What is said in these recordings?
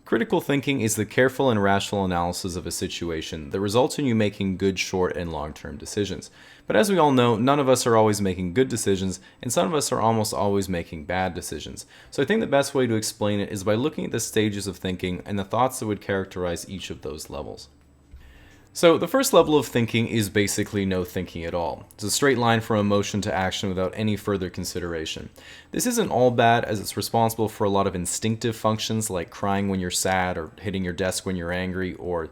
Critical thinking is the careful and rational analysis of a situation that results in you making good short and long-term decisions. But as we all know, none of us are always making good decisions, and some of us are almost always making bad decisions. So I think the best way to explain it is by looking at the stages of thinking and the thoughts that would characterize each of those levels. So the first level of thinking is basically no thinking at all. It's a straight line from emotion to action without any further consideration. This isn't all bad, as it's responsible for a lot of instinctive functions like crying when you're sad or hitting your desk when you're angry or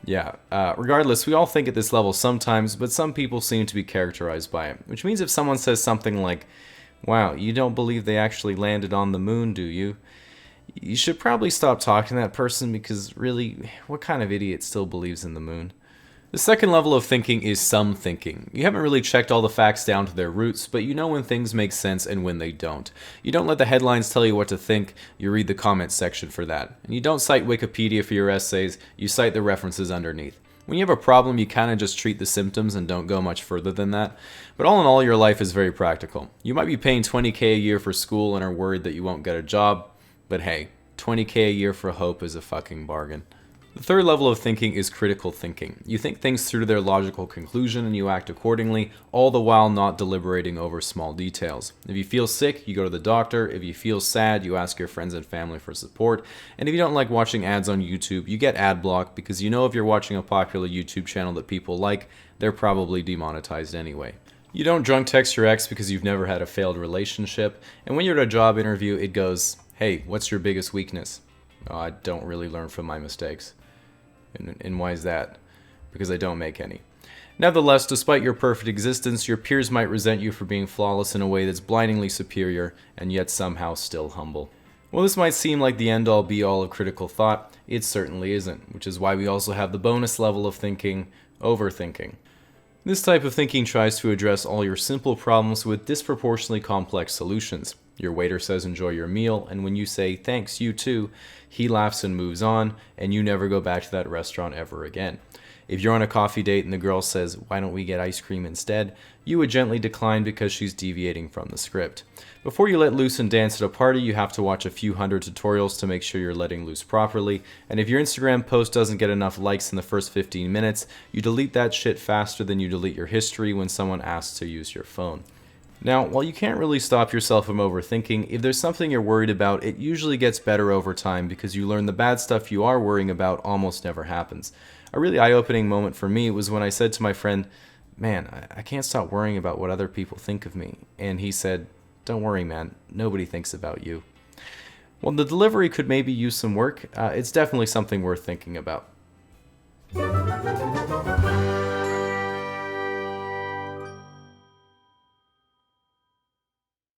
regardless, we all think at this level sometimes, but some people seem to be characterized by it. Which means if someone says something like, "Wow, you don't believe they actually landed on the moon, do you?" You should probably stop talking to that person because really, what kind of idiot still believes in the moon? The second level of thinking is some thinking. You haven't really checked all the facts down to their roots, but you know when things make sense and when they don't. You don't let the headlines tell you what to think, you read the comments section for that. And you don't cite Wikipedia for your essays, you cite the references underneath. When you have a problem, you kind of just treat the symptoms and don't go much further than that. But all in all, your life is very practical. You might be paying $20K a year for school and are worried that you won't get a job, but hey, $20K a year for hope is a fucking bargain. The third level of thinking is critical thinking. You think things through to their logical conclusion and you act accordingly, all the while not deliberating over small details. If you feel sick, you go to the doctor. If you feel sad, you ask your friends and family for support. And if you don't like watching ads on YouTube, you get ad block because you know if you're watching a popular YouTube channel that people like, they're probably demonetized anyway. You don't drunk text your ex because you've never had a failed relationship. And when you're at a job interview, it goes, "Hey, what's your biggest weakness?" "Oh, I don't really learn from my mistakes." And why is that? Because I don't make any. Nevertheless, despite your perfect existence, your peers might resent you for being flawless in a way that's blindingly superior and yet somehow still humble. While this might seem like the end-all be-all of critical thought, it certainly isn't, which is why we also have the bonus level of thinking, overthinking. This type of thinking tries to address all your simple problems with disproportionately complex solutions. Your waiter says enjoy your meal, and when you say thanks, you too, he laughs and moves on, and you never go back to that restaurant ever again. If you're on a coffee date and the girl says, "Why don't we get ice cream instead?" you would gently decline because she's deviating from the script. Before you let loose and dance at a party, you have to watch a few hundred tutorials to make sure you're letting loose properly, and if your Instagram post doesn't get enough likes in the first 15 minutes, you delete that shit faster than you delete your history when someone asks to use your phone. Now, while you can't really stop yourself from overthinking, if there's something you're worried about, it usually gets better over time because you learn the bad stuff you are worrying about almost never happens. A really eye-opening moment for me was when I said to my friend, "Man, I can't stop worrying about what other people think of me." And he said, "Don't worry, man. Nobody thinks about you." While the delivery could maybe use some work, it's definitely something worth thinking about.